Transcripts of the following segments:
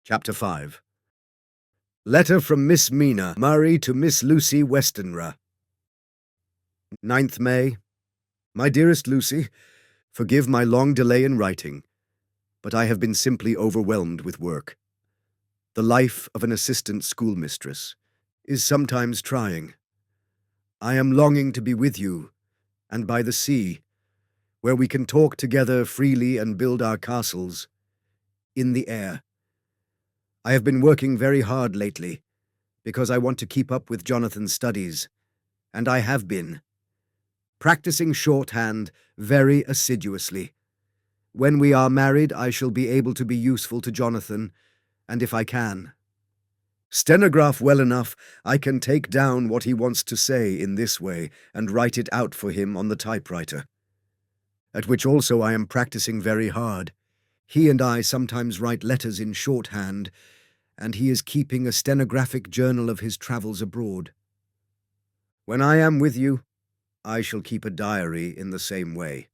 Chapter 5. Letter from Miss Mina Murray to Miss Lucy Westenra. 9th May. My dearest Lucy, forgive my long delay in writing, but I have been simply overwhelmed with work. The life of an assistant schoolmistress is sometimes trying. I am longing to be with you, and by the sea, where we can talk together freely and build our castles in the air. I have been working very hard lately, because I want to keep up with Jonathan's studies, and I have been practicing shorthand very assiduously. When we are married, I shall be able to be useful to Jonathan, and if I can stenograph well enough, I can take down what he wants to say in this way and write it out for him on the typewriter, at which also I am practicing very hard. He and I sometimes write letters in shorthand, and he is keeping a stenographic journal of his travels abroad. When I am with you, I shall keep a diary in the same way.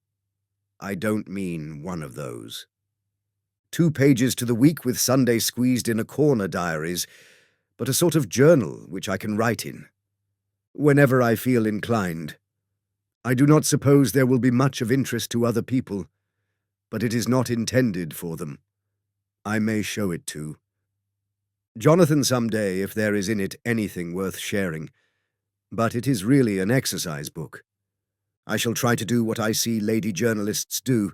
I don't mean one of those 2 pages to the week with Sunday squeezed in a corner diaries, but a sort of journal which I can write in whenever I feel inclined. I do not suppose there will be much of interest to other people, but it is not intended for them. I may show it to Jonathan some day if there is in it anything worth sharing, but it is really an exercise book. I shall try to do what I see lady journalists do,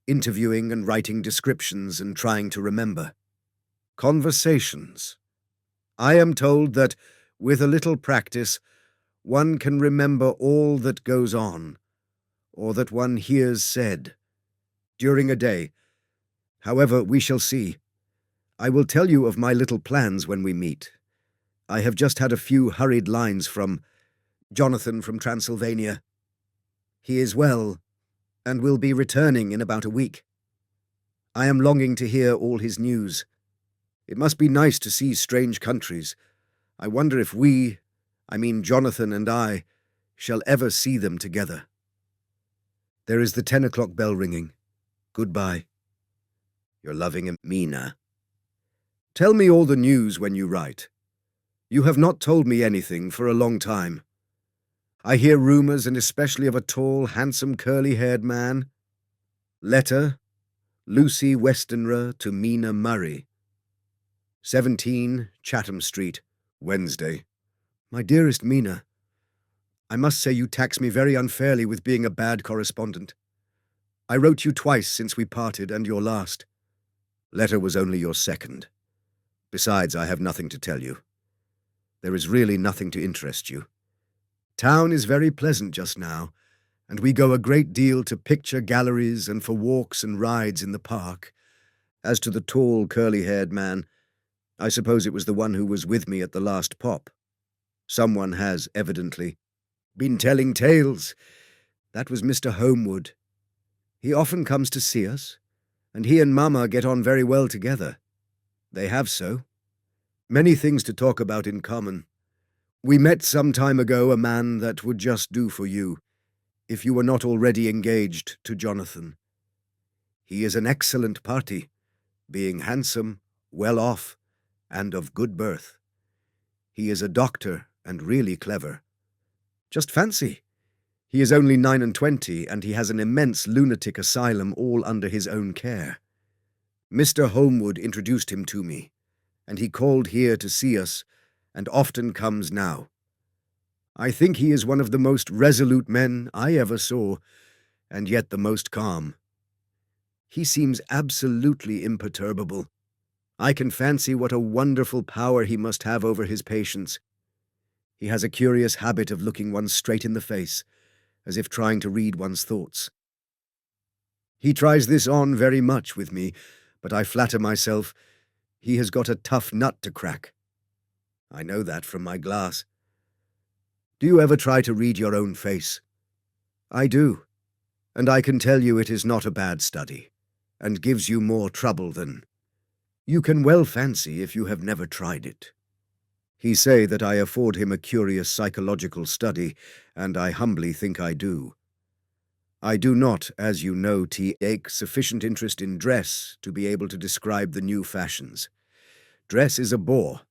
interviewing and writing descriptions and trying to remember. Conversations. I am told that, with a little practice, one can remember all that goes on, or that one hears said, during a day. However, we shall see. I will tell you of my little plans when we meet. I have just had a few hurried lines from Jonathan from Transylvania. He is well, and will be returning in about a week. I am longing to hear all his news. It must be nice to see strange countries. I wonder if Jonathan and I, shall ever see them together. There is the 10 o'clock bell ringing. Goodbye. Your loving Mina. Tell me all the news when you write. You have not told me anything for a long time. I hear rumors, and especially of a tall, handsome, curly-haired man. Letter, Lucy Westenra to Mina Murray. 17 Chatham Street, Wednesday. My dearest Mina, I must say you tax me very unfairly with being a bad correspondent. I wrote you twice since we parted, and your last letter was only your second. Besides, I have nothing to tell you. There is really nothing to interest you. Town is very pleasant just now, and we go a great deal to picture galleries and for walks and rides in the park. As to the tall, curly-haired man, I suppose it was the one who was with me at the last pop. Someone has, evidently, been telling tales. That was Mr. Homewood. He often comes to see us, and he and Mamma get on very well together. They have so. Many things to talk about in common. We met some time ago a man that would just do for you, if you were not already engaged to Jonathan. He is an excellent party, being handsome, well off, and of good birth. He is a doctor and really clever. Just fancy, he is only 29, and he has an immense lunatic asylum all under his own care. Mr. Homewood introduced him to me, and he called here to see us, and often comes now. I think he is one of the most resolute men I ever saw, and yet the most calm. He seems absolutely imperturbable. I can fancy what a wonderful power he must have over his patients. He has a curious habit of looking one straight in the face, as if trying to read one's thoughts. He tries this on very much with me, but I flatter myself he has got a tough nut to crack. I know that from my glass. Do you ever try to read your own face? I do, and I can tell you it is not a bad study, and gives you more trouble than you can well fancy if you have never tried it. He say that I afford him a curious psychological study, and I humbly think I do. I do not, as you know, take sufficient interest in dress to be able to describe the new fashions. Dress is a bore.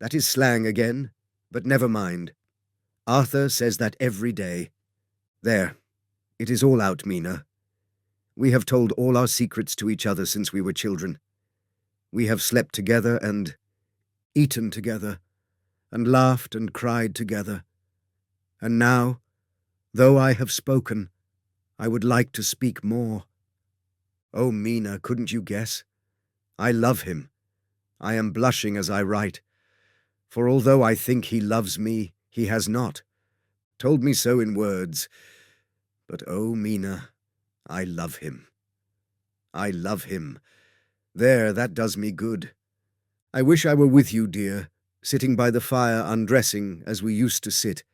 That is slang again, but never mind. Arthur says that every day. There, it is all out, Mina. We have told all our secrets to each other since we were children. We have slept together and eaten together, and laughed and cried together. And now, though I have spoken, I would like to speak more. Oh, Mina, couldn't you guess? I love him. I am blushing as I write, for although I think he loves me, he has not told me so in words. But oh, Mina, I love him. I love him. There, that does me good. I wish I were with you, dear, sitting by the fire undressing as we used to sit,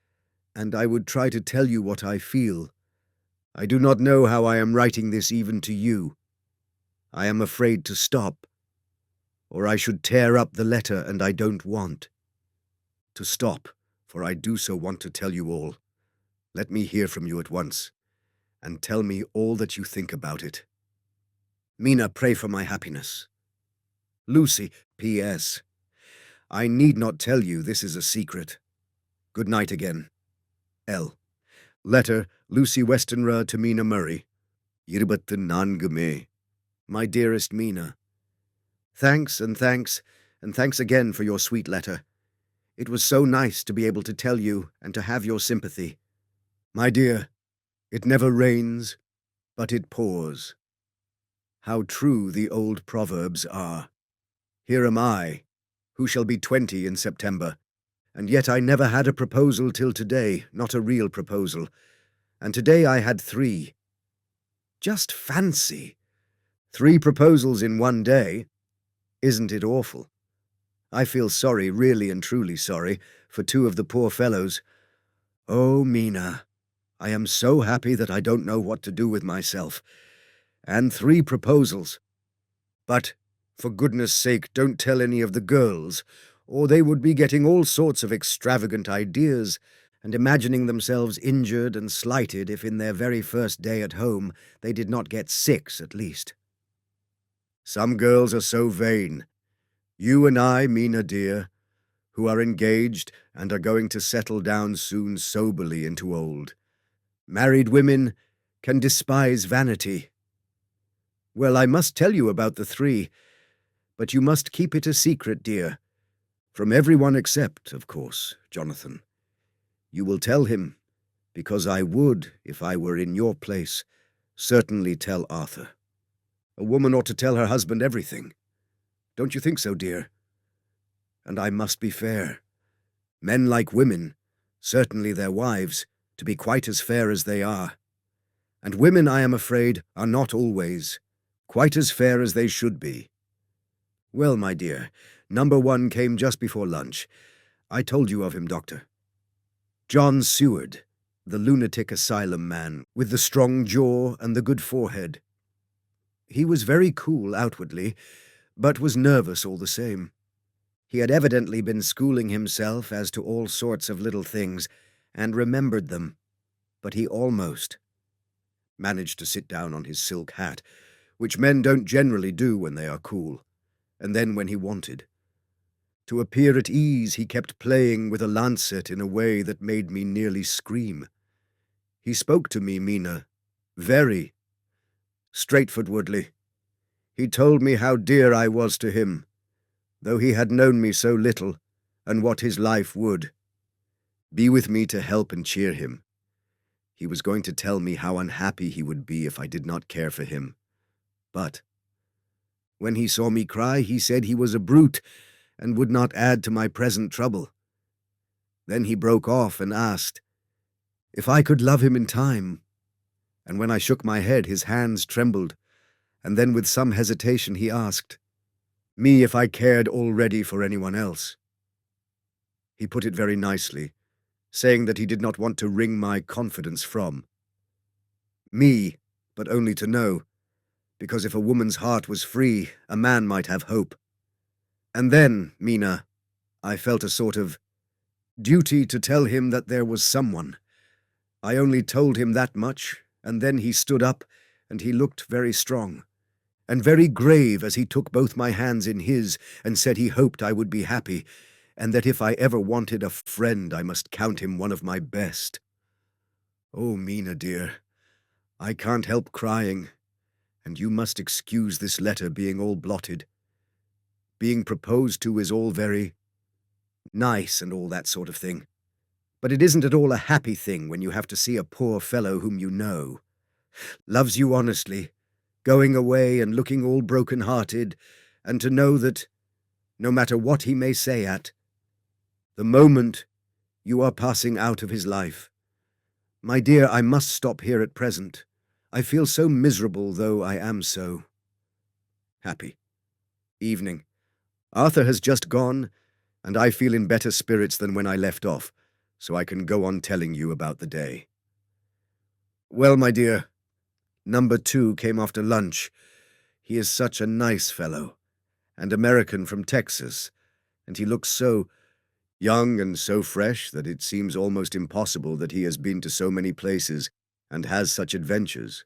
and I would try to tell you what I feel. I do not know how I am writing this even to you. I am afraid to stop, or I should tear up the letter, and I don't want to stop, for I do so want to tell you all. Let me hear from you at once, and tell me all that you think about it. Mina, pray for my happiness. Lucy, P.S. I need not tell you this is a secret. Good night again. L. Letter, Lucy Westenra to Mina Murray. 24 May. My dearest Mina, thanks and thanks and thanks again for your sweet letter. It was so nice to be able to tell you and to have your sympathy. My dear, it never rains, but it pours. How true the old proverbs are. Here am I, who shall be 20 in September, and yet I never had a proposal till today, not a real proposal, and today I had 3. Just fancy! 3 proposals in one day. Isn't it awful? I feel sorry, really and truly sorry, for 2 of the poor fellows. Oh, Mina, I am so happy that I don't know what to do with myself. And 3 proposals. But, for goodness sake, don't tell any of the girls, or they would be getting all sorts of extravagant ideas and imagining themselves injured and slighted if in their very first day at home they did not get 6 at least. Some girls are so vain. You and I, Mina dear, who are engaged and are going to settle down soon soberly into old. Married women can despise vanity. Well, I must tell you about the 3, but you must keep it a secret, dear. From everyone except, of course, Jonathan. You will tell him, because I would, if I were in your place, certainly tell Arthur. A woman ought to tell her husband everything. Don't you think so, dear? And I must be fair. Men like women, certainly their wives, to be quite as fair as they are. And women, I am afraid, are not always quite as fair as they should be. Well, my dear, number 1 came just before lunch. I told you of him, Doctor. John Seward, the lunatic asylum man, with the strong jaw and the good forehead. He was very cool outwardly, but was nervous all the same. He had evidently been schooling himself as to all sorts of little things, and remembered them, but he almost managed to sit down on his silk hat, which men don't generally do when they are cool, and then when he wanted. To appear at ease, he kept playing with a lancet in a way that made me nearly scream. He spoke to me, Mina, very straightforwardly. He told me how dear I was to him, though he had known me so little, and what his life would be with me to help and cheer him. He was going to tell me how unhappy he would be if I did not care for him. But when he saw me cry, he said he was a brute and would not add to my present trouble. Then he broke off and asked if I could love him in time, and when I shook my head, his hands trembled, and then with some hesitation he asked me if I cared already for anyone else. He put it very nicely, saying that he did not want to wring my confidence from me, but only to know, because if a woman's heart was free, a man might have hope. And then, Mina, I felt a sort of duty to tell him that there was someone. I only told him that much, and then he stood up, and he looked very strong. and very grave as he took both my hands in his and said he hoped I would be happy, and that if I ever wanted a friend I must count him one of my best. Oh, Mina, dear, I can't help crying, and you must excuse this letter being all blotted. Being proposed to is all very nice and all that sort of thing, but it isn't at all a happy thing when you have to see a poor fellow whom you know loves you honestly, going away and looking all broken-hearted, and to know that, no matter what he may say at the moment, you are passing out of his life. My dear, I must stop here at present. I feel so miserable, though I am so happy. Evening. Arthur has just gone, and I feel in better spirits than when I left off, so I can go on telling you about the day. Well, my dear, number 2 came after lunch. He is such a nice fellow, and American from Texas, and he looks so young and so fresh that it seems almost impossible that he has been to so many places and has such adventures.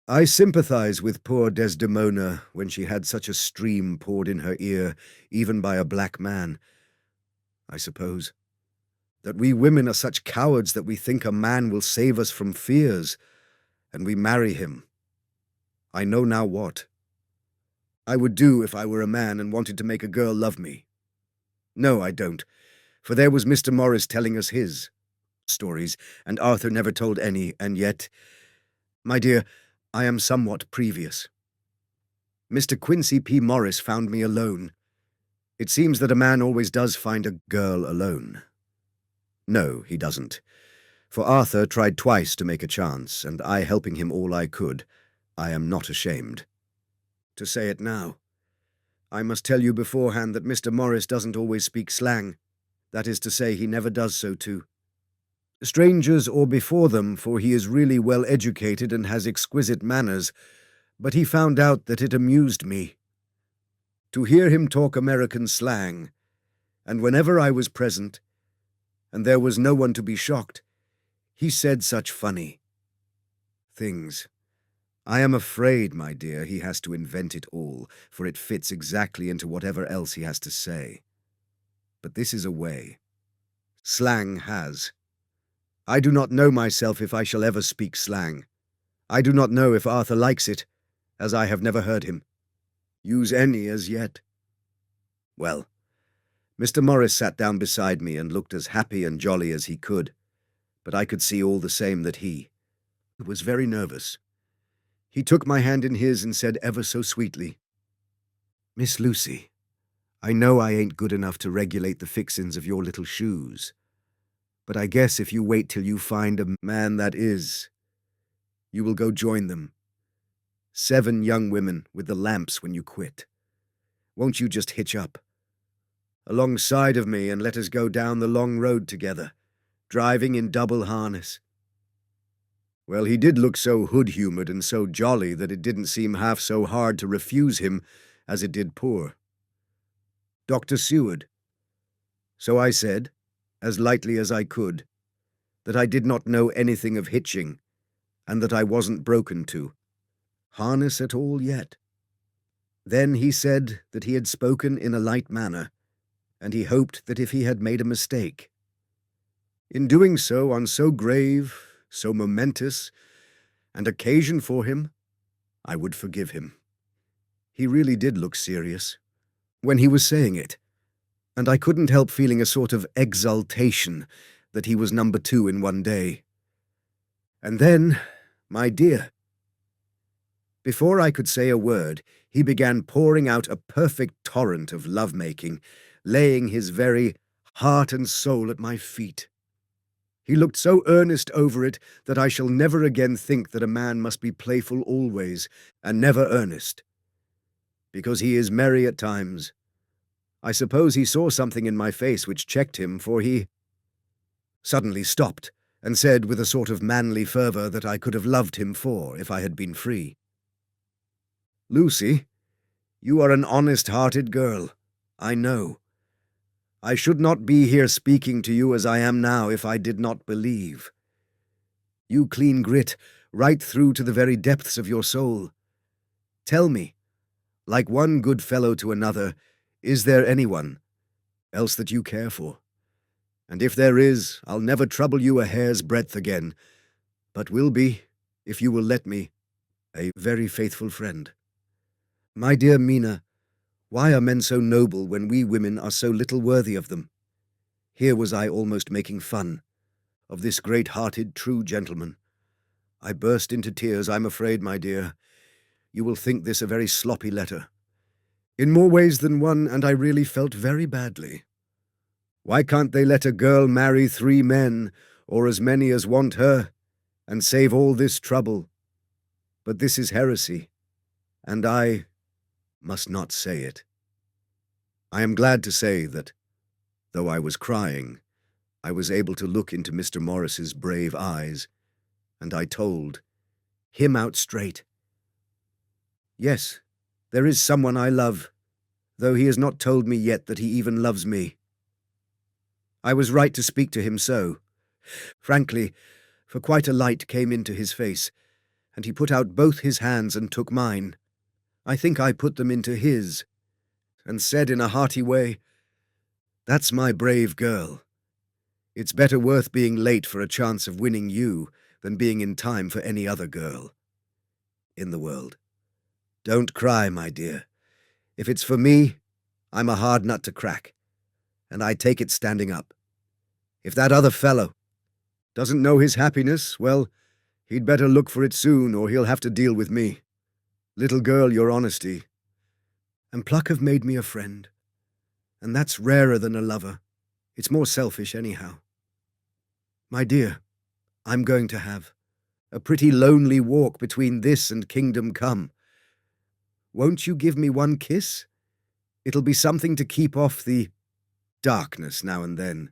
I sympathize with poor Desdemona when she had such a stream poured in her ear, even by a black man. I suppose that we women are such cowards that we think a man will save us from fears, and we marry him. I know now what I would do if I were a man and wanted to make a girl love me. No, I don't, for there was Mr. Morris telling us his stories, and Arthur never told any, and yet, my dear, I am somewhat previous. Mr. Quincy P. Morris found me alone. It seems that a man always does find a girl alone. No, he doesn't, for Arthur tried twice to make a chance, and I helping him all I could, I am not ashamed to say it now. I must tell you beforehand that Mr. Morris doesn't always speak slang. That is to say, he never does so to strangers or before them, for he is really well educated and has exquisite manners, but he found out that it amused me to hear him talk American slang, and whenever I was present, and there was no one to be shocked, he said such funny things. I am afraid, my dear, he has to invent it all, for it fits exactly into whatever else he has to say. But this is a way slang has. I do not know myself if I shall ever speak slang. I do not know if Arthur likes it, as I have never heard him use any as yet. Well, Mr. Morris sat down beside me and looked as happy and jolly as he could, but I could see all the same that he was very nervous. He took my hand in his and said ever so sweetly, "Miss Lucy, I know I ain't good enough to regulate the fixins of your little shoes, but I guess if you wait till you find a man that is, you will go join them. 7 young women with the lamps when you quit. Won't you just hitch up alongside of me and let us go down the long road together, driving in double harness?" Well, he did look so hood-humored and so jolly that it didn't seem half so hard to refuse him as it did poor Dr. Seward. So I said, as lightly as I could, that I did not know anything of hitching, and that I wasn't broken to harness at all yet. Then he said that he had spoken in a light manner, and he hoped that if he had made a mistake in doing so on so grave, so momentous, and occasion for him, I would forgive him. He really did look serious when he was saying it, and I couldn't help feeling a sort of exultation that he was number 2 in one day. And then, my dear, before I could say a word, he began pouring out a perfect torrent of love-making, laying his very heart and soul at my feet. He looked so earnest over it that I shall never again think that a man must be playful always, and never earnest, because he is merry at times. I suppose he saw something in my face which checked him, for he suddenly stopped, and said with a sort of manly fervour that I could have loved him for if I had been free. "Lucy, you are an honest-hearted girl, I know. I should not be here speaking to you as I am now if I did not believe. You clean grit right through to the very depths of your soul. Tell me, like one good fellow to another, is there anyone else that you care for? And if there is, I'll never trouble you a hair's breadth again, but will be, if you will let me, a very faithful friend. My dear Mina, why are men so noble when we women are so little worthy of them? Here was I almost making fun of this great-hearted, true gentleman. I burst into tears, I'm afraid, my dear. You will think this a very sloppy letter. In more ways than one, and I really felt very badly. Why can't they let a girl marry 3 men, or as many as want her, and save all this trouble? But this is heresy, and I must not say it. I am glad to say that, though I was crying, I was able to look into Mr. Morris's brave eyes, and I told him out straight. Yes, there is someone I love, though he has not told me yet that he even loves me. I was right to speak to him so, frankly, for quite a light came into his face, and he put out both his hands and took mine. I think I put them into his, and said in a hearty way, "That's my brave girl. It's better worth being late for a chance of winning you than being in time for any other girl in the world. Don't cry, my dear. If it's for me, I'm a hard nut to crack, and I take it standing up. If that other fellow doesn't know his happiness, well, he'd better look for it soon, or he'll have to deal with me. Little girl, your honesty and pluck have made me a friend, and that's rarer than a lover. It's more selfish anyhow. My dear, I'm going to have a pretty lonely walk between this and Kingdom Come. Won't you give me one kiss? It'll be something to keep off the darkness now and then.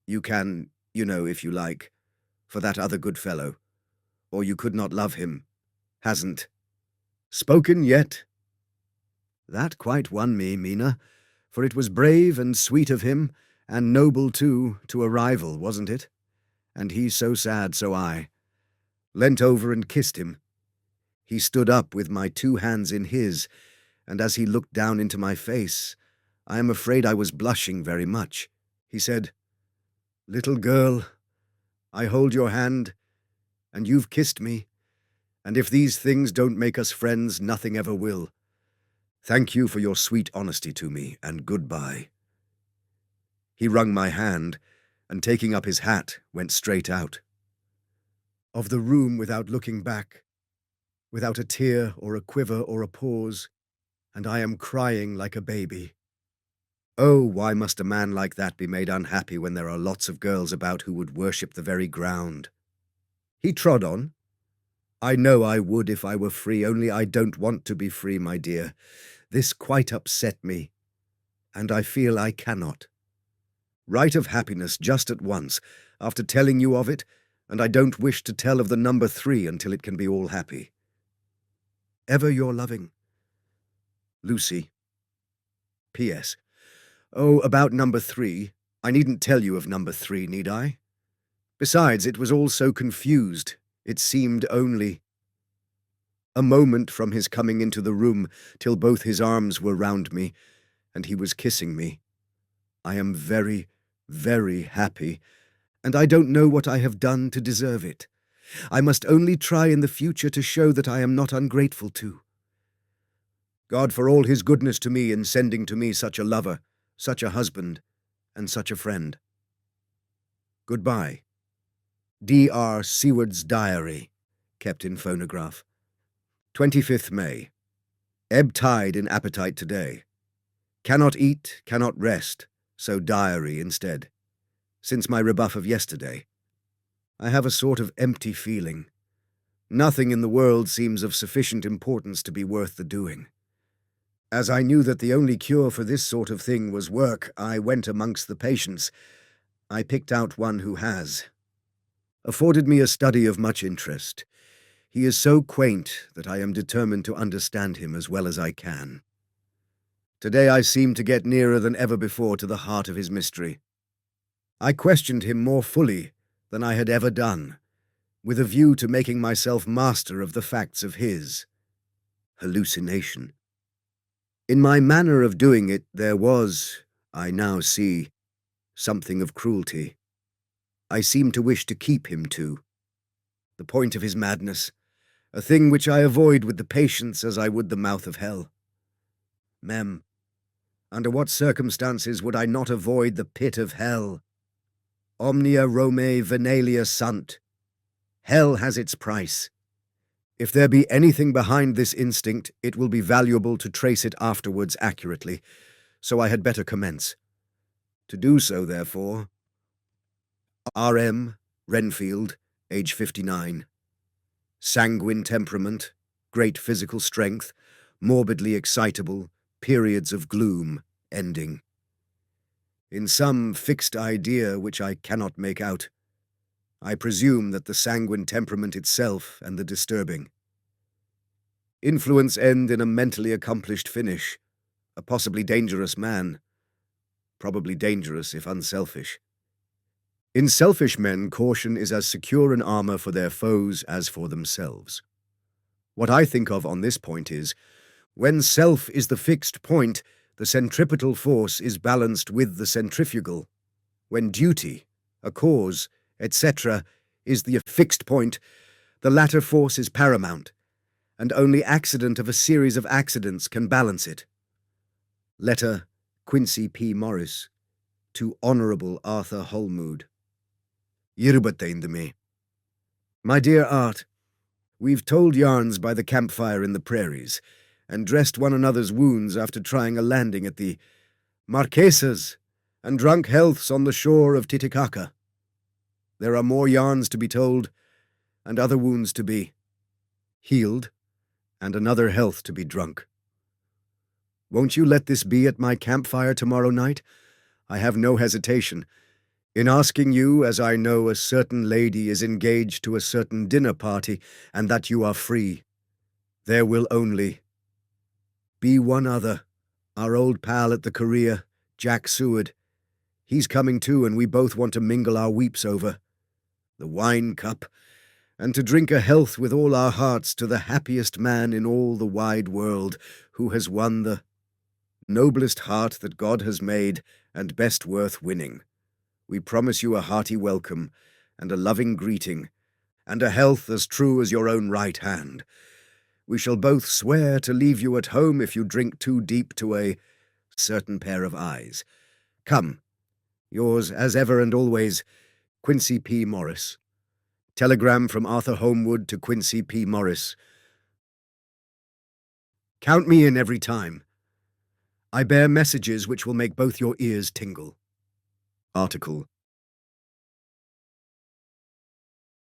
You can, if you like, for that other good fellow, or you could not love him, hasn't spoken yet." That quite won me, Mina, for it was brave and sweet of him, and noble too, to a rival, wasn't it? And he so sad, so I leant over and kissed him. He stood up with my 2 hands in his, and as he looked down into my face, I am afraid I was blushing very much. He said, "Little girl, I hold your hand, and you've kissed me, and if these things don't make us friends, nothing ever will. Thank you for your sweet honesty to me, and goodbye." He wrung my hand, and taking up his hat, went straight out of the room without looking back, without a tear or a quiver or a pause, and I am crying like a baby. Oh, why must a man like that be made unhappy when there are lots of girls about who would worship the very ground he trod on? I know I would if I were free, only I don't want to be free, my dear. This quite upset me, and I feel I cannot write of happiness just at once, after telling you of it, and I don't wish to tell of the number 3 until it can be all happy. Ever your loving Lucy. P.S. Oh, about number 3, I needn't tell you of number 3, need I? Besides, it was all so confused, it seemed only a moment from his coming into the room till both his arms were round me, and he was kissing me. I am very, very happy, and I don't know what I have done to deserve it. I must only try in the future to show that I am not ungrateful to God for all his goodness to me in sending to me such a lover, such a husband, and such a friend. Goodbye. D.R. Seward's Diary, kept in phonograph. 25th May. Ebb tide in appetite today. Cannot eat, cannot rest, so diary instead. Since my rebuff of yesterday, I have a sort of empty feeling. Nothing in the world seems of sufficient importance to be worth the doing. As I knew that the only cure for this sort of thing was work, I went amongst the patients. I picked out one who has afforded me a study of much interest. He is so quaint that I am determined to understand him as well as I can. Today I seem to get nearer than ever before to the heart of his mystery. I questioned him more fully than I had ever done, with a view to making myself master of the facts of his hallucination. In my manner of doing it, there was, I now see, something of cruelty. I seemed to wish to keep him to the point of his madness, a thing which I avoid with the patience as I would the mouth of hell. Mem, under what circumstances would I not avoid the pit of hell? Omnia Romae venalia sunt. Hell has its price. If there be anything behind this instinct, it will be valuable to trace it afterwards accurately, so I had better commence. To do so, therefore, R.M. Renfield, age 59. Sanguine temperament, great physical strength, morbidly excitable, periods of gloom, ending. In some fixed idea which I cannot make out, I presume that the sanguine temperament itself and the disturbing. Influence end in a mentally accomplished finish, a possibly dangerous man, probably dangerous if unselfish. In selfish men, caution is as secure an armor for their foes as for themselves. What I think of on this point is, when self is the fixed point, the centripetal force is balanced with the centrifugal. When duty, a cause, etc., is the fixed point, the latter force is paramount, and only accident of a series of accidents can balance it. Letter Quincy P. Morris to Honorable Arthur Holmood. Yirbatayndami. My dear Art, we've told yarns by the campfire in the prairies, and dressed one another's wounds after trying a landing at the Marquesas, and drunk healths on the shore of Titicaca. There are more yarns to be told, and other wounds to be healed, and another health to be drunk. Won't you let this be at my campfire tomorrow night? I have no hesitation in asking you, as I know a certain lady is engaged to a certain dinner party, and that you are free. There will only be one other, our old pal at the Korea, Jack Seward. He's coming too, and we both want to mingle our weeps over the wine cup, and to drink a health with all our hearts to the happiest man in all the wide world, who has won the noblest heart that God has made, and best worth winning. We promise you a hearty welcome, and a loving greeting, and a health as true as your own right hand. We shall both swear to leave you at home if you drink too deep to a certain pair of eyes. Come, yours as ever and always, Quincy P. Morris. Telegram from Arthur Holmwood to Quincy P. Morris. Count me in every time. I bear messages which will make both your ears tingle. Article